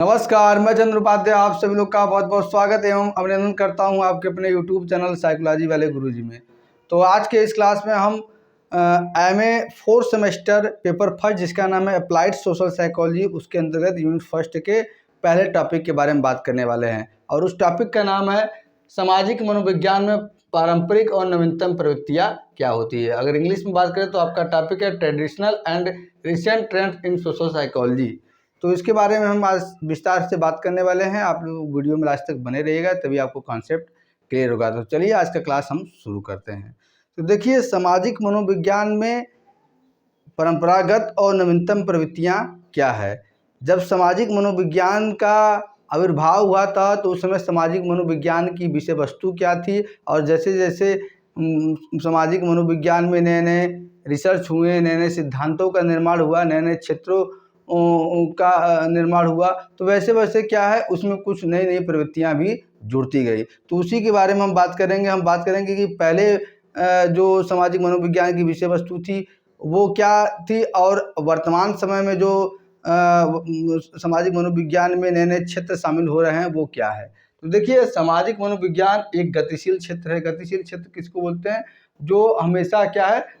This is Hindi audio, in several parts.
नमस्कार, मैं चंद्र उपाध्याय आप सभी लोग का बहुत बहुत स्वागत एवं अभिनंदन करता हूं आपके अपने YouTube चैनल साइकोलॉजी वाले गुरुजी में। तो आज के इस क्लास में हम MA 4 सेमेस्टर पेपर फर्स्ट जिसका नाम है अप्लाइड सोशल साइकोलॉजी, उसके अंतर्गत यूनिट फर्स्ट के पहले टॉपिक के बारे में बात करने वाले हैं। और उस टॉपिक का नाम है सामाजिक मनोविज्ञान में पारंपरिक और नवीनतम प्रवृत्तियाँ क्या होती है। अगर इंग्लिश में बात करें तो आपका टॉपिक है traditional and recent trends in social psychology. तो इसके बारे में हम आज विस्तार से बात करने वाले हैं। आप लोग वीडियो में लास्ट तक बने रहिएगा, तभी आपको कॉन्सेप्ट क्लियर होगा। तो चलिए आज का क्लास हम शुरू करते हैं। तो देखिए, सामाजिक मनोविज्ञान में परंपरागत और नवीनतम प्रवृत्तियां क्या है। जब सामाजिक मनोविज्ञान का आविर्भाव हुआ था तो उस समय सामाजिक मनोविज्ञान की विषय वस्तु क्या थी, और जैसे जैसे सामाजिक मनोविज्ञान में नए नए रिसर्च हुए, नए नए सिद्धांतों का निर्माण हुआ, नए नए क्षेत्रों का निर्माण हुआ, तो वैसे वैसे क्या है उसमें कुछ नई नई प्रवृत्तियां भी जुड़ती गई। तो उसी के बारे में हम बात करेंगे। हम बात करेंगे कि पहले जो सामाजिक मनोविज्ञान की विषय वस्तु थी वो क्या थी, और वर्तमान समय में जो सामाजिक मनोविज्ञान में नए नए क्षेत्र शामिल हो रहे हैं वो क्या है। तो देखिए, सामाजिक मनोविज्ञान एक गतिशील क्षेत्र है। गतिशील क्षेत्र किसको बोलते हैं? जो हमेशा क्या है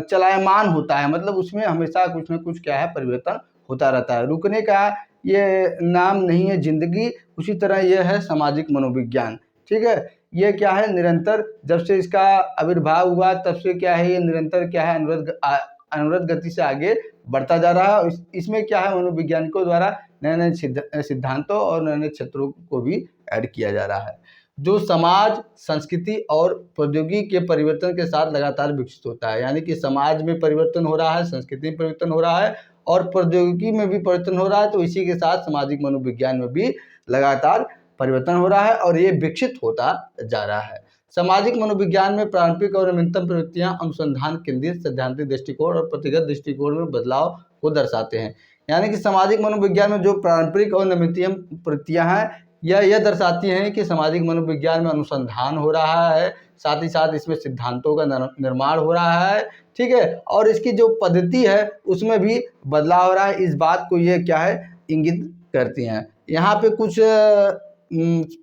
चलायमान होता है, मतलब उसमें हमेशा कुछ न कुछ क्या है परिवर्तन होता रहता है। रुकने का ये नाम नहीं है जिंदगी, उसी तरह ये है सामाजिक मनोविज्ञान। ठीक है, ये क्या है निरंतर, जब से इसका आविर्भाव हुआ तब से क्या है ये निरंतर क्या है अनुरत गति से आगे बढ़ता जा रहा है। इसमें क्या है मनोवैज्ञानिकों द्वारा नए नए सिद्धांतों और नए नए क्षेत्रों को भी ऐड किया जा रहा है, जो समाज, संस्कृति और प्रौद्योगिकी के परिवर्तन के साथ लगातार विकसित होता है। यानी कि समाज में परिवर्तन हो रहा है, संस्कृति में परिवर्तन हो रहा है और प्रौद्योगिकी में भी परिवर्तन हो रहा है। तो इसी के साथ सामाजिक मनोविज्ञान में भी लगातार परिवर्तन हो रहा है और ये विकसित होता जा रहा है। सामाजिक मनोविज्ञान में पारंपरिक और नवीनतम प्रवृत्तियां अनुसंधान केंद्रित सैद्धांतिक दृष्टिकोण और प्रतिगत दृष्टिकोण में बदलाव को दर्शाते हैं। यानी कि सामाजिक मनोविज्ञान में जो पारंपरिक और नवीनतम प्रवृत्तियां हैं यह दर्शाती हैं कि सामाजिक मनोविज्ञान में अनुसंधान हो रहा है, साथ ही साथ इसमें सिद्धांतों का निर्माण हो रहा है। ठीक है, और इसकी जो पद्धति है उसमें भी बदलाव हो रहा है। इस बात को ये क्या है इंगित करती हैं। यहाँ पे कुछ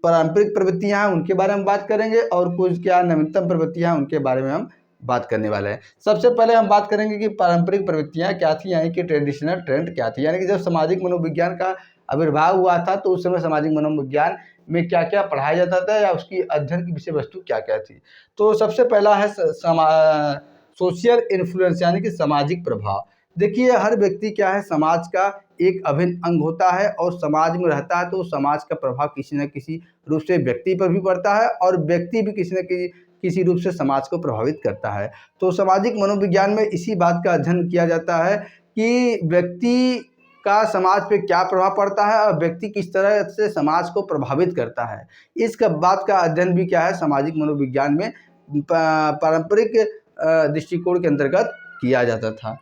पारंपरिक प्रवृत्तियां हैं उनके बारे में बात करेंगे और कुछ क्या नवीनतम प्रवृत्तियां उनके बारे में हम बात करने वाले हैं। सबसे पहले हम बात करेंगे कि पारंपरिक प्रवृत्तियां क्या थी, यानी कि ट्रेडिशनल ट्रेंड क्या थी। यानी कि जब सामाजिक मनोविज्ञान का आविर्भाव हुआ था तो उस समय सामाजिक मनोविज्ञान में क्या क्या पढ़ाया जाता था या उसकी अध्ययन की विषय वस्तु क्या क्या थी। तो सबसे पहला है सोशल इन्फ्लुएंस, यानी कि सामाजिक प्रभाव। देखिए, हर व्यक्ति क्या है समाज का एक अभिन्न अंग होता है और समाज में रहता है, तो समाज का प्रभाव किसी न किसी रूप से व्यक्ति पर भी पड़ता है और व्यक्ति भी किसी न किसी रूप से समाज को प्रभावित करता है। तो सामाजिक मनोविज्ञान में इसी बात का अध्ययन किया जाता है कि व्यक्ति का समाज पे क्या प्रभाव पड़ता है और व्यक्ति किस तरह से समाज को प्रभावित करता है। इस बात का अध्ययन भी क्या है सामाजिक मनोविज्ञान में पारंपरिक दृष्टिकोण के अंतर्गत किया जाता था।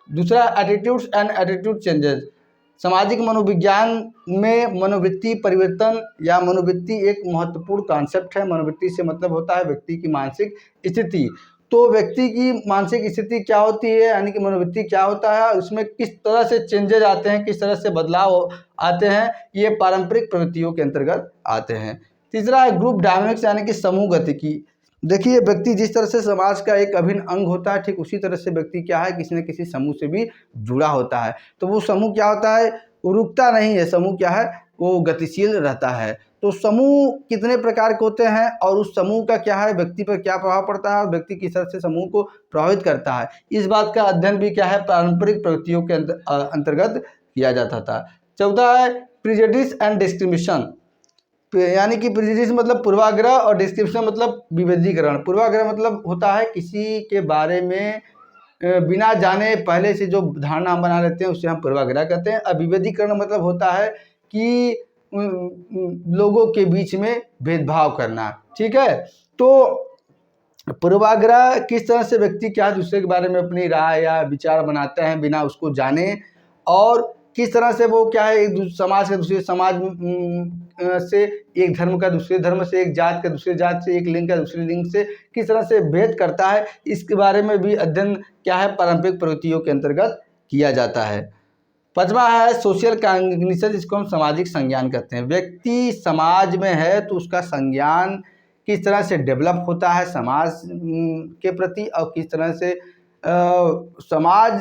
दूसरा, एटीट्यूड्स एंड एटीट्यूड चेंजेस। सामाजिक मनोविज्ञान में मनोवृत्ति परिवर्तन या मनोवृत्ति एक महत्वपूर्ण कॉन्सेप्ट है। मनोवृत्ति से मतलब होता है व्यक्ति की मानसिक स्थिति। तो व्यक्ति की मानसिक स्थिति क्या होती है, यानी कि मनोवृत्ति क्या होता है, उसमें किस तरह से चेंजेज आते हैं, किस तरह से बदलाव आते हैं, ये पारंपरिक प्रवृत्तियों के अंतर्गत आते हैं। तीसरा है ग्रुप डायनामिक्स, यानी कि समूह गतिकी। देखिए, व्यक्ति जिस तरह से समाज का एक अभिन्न अंग होता है, ठीक उसी तरह से व्यक्ति क्या है किसी न किसी समूह से भी जुड़ा होता है। तो वो समूह क्या होता है, वो रुकता नहीं है, समूह क्या है वो गतिशील रहता है। तो समूह कितने प्रकार के होते हैं और उस समूह का क्या है व्यक्ति पर क्या प्रभाव पड़ता है और व्यक्ति किस तरह से समूह को प्रभावित करता है, इस बात का अध्ययन भी क्या है पारंपरिक प्रवृत्तियों के अंतर्गत किया जाता था। चौथा है प्रिजुडिस एंड डिस्क्रिमिनेशन, यानी कि प्रिजुडिस मतलब पूर्वाग्रह और डिस्क्रिमिनेशन मतलब विभेदीकरण। पूर्वाग्रह मतलब होता है किसी के बारे में बिना जाने पहले से जो धारणा बना लेते हैं उसे हम पूर्वाग्रह कहते हैं। और विभेदीकरण मतलब होता है कि लोगों के बीच में भेदभाव करना। ठीक है, तो पूर्वाग्रह किस तरह से व्यक्ति क्या दूसरे के बारे में अपनी राय या विचार बनाते हैं बिना उसको जाने, और किस तरह से वो क्या है एक समाज के दूसरे समाज से, एक धर्म का दूसरे धर्म से, एक जात का दूसरे जात से, एक लिंग का दूसरे लिंग से किस तरह से भेद करता है, इसके बारे में भी अध्ययन क्या है पारंपरिक प्रवृत्तियों के अंतर्गत किया जाता है। 5वां है सोशल कॉग्निशन, जिसको हम सामाजिक संज्ञान कहते हैं। व्यक्ति समाज में है तो उसका संज्ञान किस तरह से डेवलप होता है समाज के प्रति, और किस तरह से समाज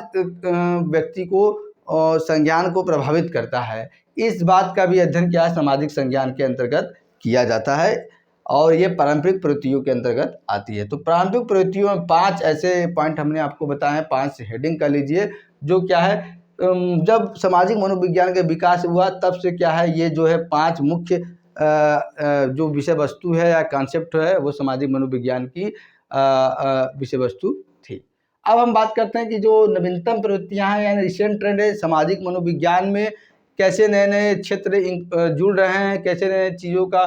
व्यक्ति को संज्ञान को प्रभावित करता है, इस बात का भी अध्ययन क्या है, सामाजिक संज्ञान के अंतर्गत किया जाता है, और ये पारंपरिक प्रवृत्तियों के अंतर्गत आती है। तो पारंपरिक प्रवृत्तियों में 5 ऐसे पॉइंट हमने आपको बताए हैं, 5 हेडिंग कर लीजिए, जो क्या है जब सामाजिक मनोविज्ञान का विकास हुआ तब से क्या है, ये जो है 5 मुख्य जो विषय वस्तु है या कॉन्सेप्ट है वो सामाजिक मनोविज्ञान की विषय वस्तु थी। अब हम बात करते हैं कि जो नवीनतम प्रवृत्तियां हैं यानी रिसेंट ट्रेंड है सामाजिक मनोविज्ञान में, कैसे नए नए क्षेत्र जुड़ रहे हैं, कैसे नए चीज़ों का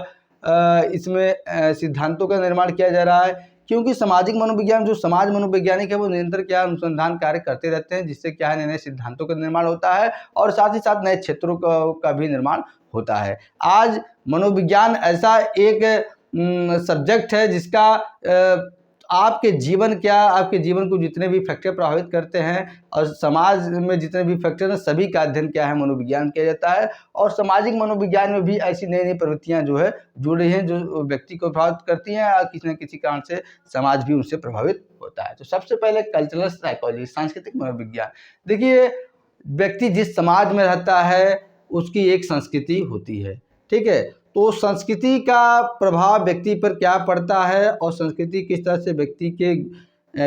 इसमें सिद्धांतों का निर्माण किया जा रहा है। क्योंकि सामाजिक मनोविज्ञान जो समाज मनोवैज्ञानिक है वो निरंतर क्या अनुसंधान कार्य करते रहते हैं, जिससे क्या है नए नए सिद्धांतों का निर्माण होता है और साथ ही साथ नए क्षेत्रों का भी निर्माण होता है। आज मनोविज्ञान ऐसा एक सब्जेक्ट है जिसका आपके जीवन को जितने भी फैक्टर प्रभावित करते हैं और समाज में जितने भी फैक्टर हैं सभी का अध्ययन क्या है, मनोविज्ञान किया जाता है। और सामाजिक मनोविज्ञान में भी ऐसी नई नई प्रवृत्तियां जो है जुड़ रही हैं जो व्यक्ति को प्रभावित करती हैं और किसी न किसी कारण से समाज भी उनसे प्रभावित होता है। तो सबसे पहले कल्चरल साइकोलॉजी, सांस्कृतिक मनोविज्ञान। देखिए, व्यक्ति जिस समाज में रहता है उसकी एक संस्कृति होती है, ठीक है। तो संस्कृति का प्रभाव व्यक्ति पर क्या पड़ता है और संस्कृति किस तरह से व्यक्ति के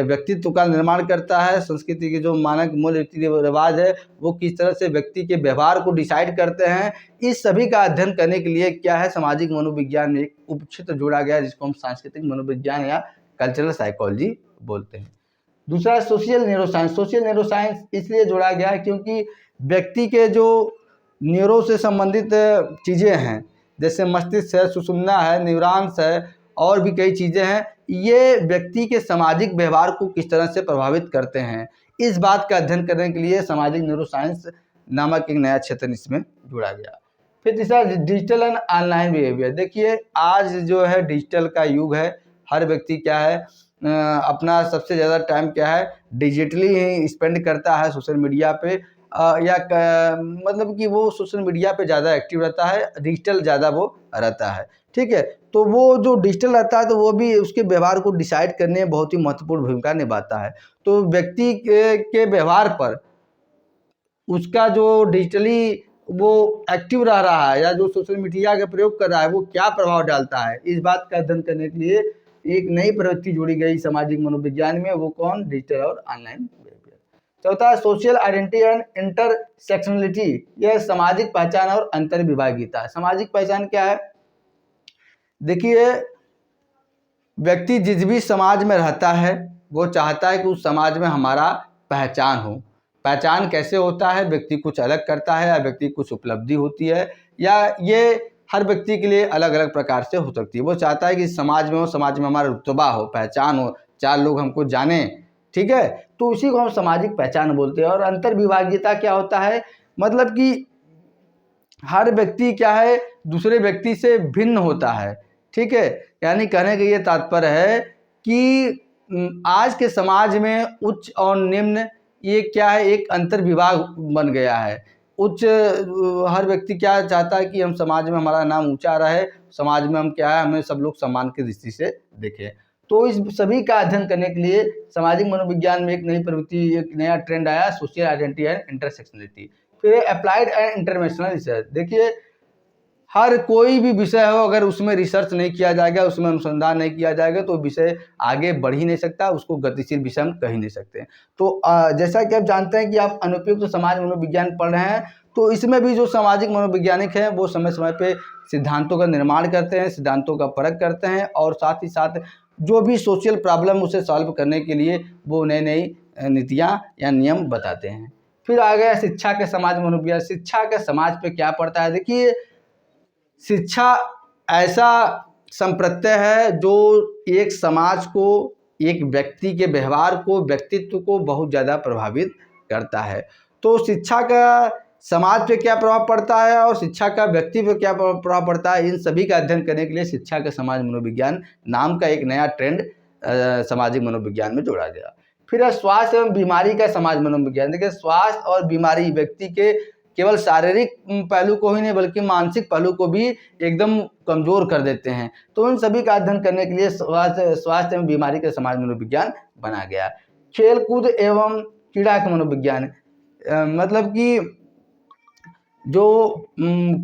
व्यक्तित्व का निर्माण करता है, संस्कृति के जो मानक मूल रीति रिवाज है वो किस तरह से व्यक्ति के व्यवहार को डिसाइड करते हैं, इस सभी का अध्ययन करने के लिए क्या है सामाजिक मनोविज्ञान में एक उपक्षेत्र जोड़ा गया है जिसको हम सांस्कृतिक मनोविज्ञान या कल्चरल साइकोलॉजी बोलते हैं। दूसरा सोशल न्यूरोसाइंस। सोशल न्यूरोसाइंस इसलिए जोड़ा गया है क्योंकि व्यक्ति के जो न्यूरो से संबंधित चीज़ें हैं जैसे मस्तिष्क है, सुषुम्ना है, न्यूरॉन्स है और भी कई चीज़ें हैं, ये व्यक्ति के सामाजिक व्यवहार को किस तरह से प्रभावित करते हैं, इस बात का अध्ययन करने के लिए सामाजिक न्यूरोसाइंस नामक एक नया क्षेत्र इसमें जुड़ा गया। फिर तीसरा डिजिटल एंड ऑनलाइन बिहेवियर। देखिए, आज जो है डिजिटल का युग है, हर व्यक्ति क्या है अपना सबसे ज़्यादा टाइम क्या है डिजिटली ही स्पेंड करता है सोशल मीडिया पे, मतलब कि वो सोशल मीडिया पे ज़्यादा एक्टिव रहता है, डिजिटल ज़्यादा वो रहता है, ठीक है। तो वो जो डिजिटल रहता है तो वो भी उसके व्यवहार को डिसाइड करने में बहुत ही महत्वपूर्ण भूमिका निभाता है। तो व्यक्ति के व्यवहार पर उसका जो डिजिटली वो एक्टिव रह रहा है या जो सोशल मीडिया का प्रयोग कर रहा है वो क्या प्रभाव डालता है, इस बात का अध्ययन करने के लिए एक नई प्रवृत्ति जोड़ी गई सामाजिक मनोविज्ञान में, वो कौन, डिजिटल और ऑनलाइन। चौथा सोशल आइडेंटिटी एंड इंटरसेक्शनलिटी, यह सामाजिक पहचान और अंतर्विभागीयता। सामाजिक पहचान क्या है, देखिए व्यक्ति जिस भी समाज में रहता है वो चाहता है कि उस समाज में हमारा पहचान हो। पहचान कैसे होता है, व्यक्ति कुछ अलग करता है या व्यक्ति कुछ उपलब्धि होती है या ये हर व्यक्ति के लिए अलग अलग प्रकार से हो सकती है। वो चाहता है कि समाज में हो, समाज में हमारा रुतबा हो, पहचान हो, 4 लोग हमको जाने, ठीक है। तो उसी को हम सामाजिक पहचान बोलते हैं। और अंतर्विभागीयता क्या होता है, मतलब कि हर व्यक्ति क्या है दूसरे व्यक्ति से भिन्न होता है, ठीक है। यानी कहने का ये तात्पर्य है कि आज के समाज में उच्च और निम्न ये क्या है एक अंतर्विभाग बन गया है। उच्च हर व्यक्ति क्या चाहता है कि हम समाज में हमारा नाम ऊंचा रहे, समाज में हम क्या है हमें सब लोग सम्मान की दृष्टि से देखें। तो इस सभी का अध्ययन करने के लिए सामाजिक मनोविज्ञान में एक नई प्रवृत्ति, एक नया ट्रेंड आया, सोशल आइडेंटिटी एंड इंटरसेक्शनलिटी। फिर अप्लाइड एंड इंटरनेशनल रिसर्च। देखिए, हर कोई भी विषय हो अगर उसमें रिसर्च नहीं किया जाएगा, उसमें अनुसंधान नहीं किया जाएगा तो विषय आगे बढ़ ही नहीं सकता, उसको गतिशील विषय हम कह ही नहीं सकते। तो जैसा कि आप जानते हैं कि आप अनुपयुक्त समाज मनोविज्ञान पढ़ रहे हैं, तो इसमें भी जो सामाजिक मनोवैज्ञानिक हैं वो समय समय पे सिद्धांतों का निर्माण करते हैं, सिद्धांतों का परख करते हैं और साथ ही साथ जो भी सोशल प्रॉब्लम उसे सॉल्व करने के लिए वो नई नई नीतियाँ या नियम बताते हैं। फिर आ गया शिक्षा के समाज मनोविज्ञान। शिक्षा का समाज पे क्या पड़ता है, देखिए शिक्षा ऐसा संप्रत्यय है जो एक समाज को, एक व्यक्ति के व्यवहार को, व्यक्तित्व को बहुत ज़्यादा प्रभावित करता है। तो शिक्षा का समाज पे क्या प्रभाव पड़ता है और शिक्षा का व्यक्ति पे क्या प्रभाव पड़ता है, इन सभी का अध्ययन करने के लिए शिक्षा का समाज मनोविज्ञान नाम का एक नया ट्रेंड सामाजिक मनोविज्ञान में जोड़ा गया। फिर है स्वास्थ्य एवं बीमारी का समाज मनोविज्ञान। देखिए स्वास्थ्य और बीमारी व्यक्ति के केवल शारीरिक पहलू को ही नहीं बल्कि मानसिक पहलू को भी एकदम कमजोर कर देते हैं। तो उन सभी का अध्ययन करने के लिए स्वास्थ्य एवं बीमारी का समाज मनोविज्ञान बना गया। खेल कूद एवं क्रीड़ा का मनोविज्ञान, मतलब कि जो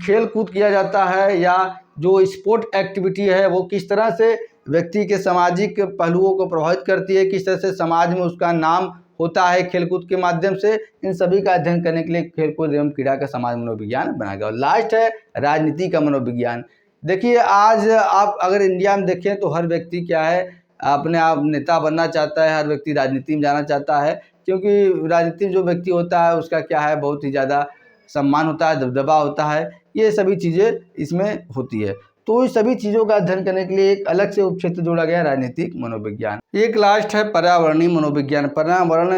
खेल कूद किया जाता है या जो स्पोर्ट एक्टिविटी है वो किस तरह से व्यक्ति के सामाजिक पहलुओं को प्रभावित करती है, किस तरह से समाज में उसका नाम होता है खेलकूद के माध्यम से, इन सभी का अध्ययन करने के लिए खेलकूद एवं क्रीड़ा का समाज मनोविज्ञान बनाया गया। और लास्ट है राजनीति का मनोविज्ञान। देखिए आज आप अगर इंडिया में देखें तो हर व्यक्ति क्या है, अपने आप नेता बनना चाहता है, हर व्यक्ति राजनीति में जाना चाहता है, क्योंकि राजनीति में जो व्यक्ति होता है उसका क्या है, बहुत ही ज़्यादा सम्मान होता है, दबदबा होता है, ये सभी चीज़ें इसमें होती है। तो इस सभी चीज़ों का अध्ययन करने के लिए एक अलग से उपक्षेत्र जोड़ा गया राजनीतिक मनोविज्ञान। एक लास्ट है पर्यावरणीय मनोविज्ञान। पर्यावरण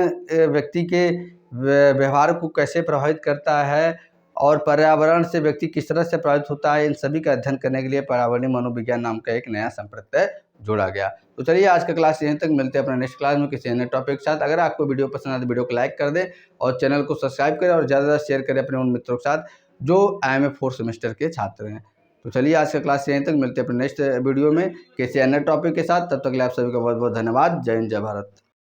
व्यक्ति के व्यवहार को कैसे प्रभावित करता है और पर्यावरण से व्यक्ति किस तरह से प्रभावित होता है, इन सभी का अध्ययन करने के लिए पर्यावरणीय मनोविज्ञान नाम का एक नया संप्रत्यय जोड़ा गया। तो चलिए आज का क्लास यहीं तक, मिलते हैं अपने नेक्स्ट क्लास में किसी अन्य टॉपिक के साथ। अगर आपको वीडियो पसंद आए तो वीडियो को लाइक कर दें और चैनल को सब्सक्राइब करें और ज़्यादा शेयर करें अपने उन मित्रों के साथ जो IMA 4th सेमेस्टर के छात्र हैं। तो चलिए आज का क्लास यहीं तक, मिलते हैं अपने नेक्स्ट वीडियो में किसी अन्य टॉपिक के साथ। तब तक के लिए आप सभी का बहुत बहुत धन्यवाद। जय हिंद, जय भारत।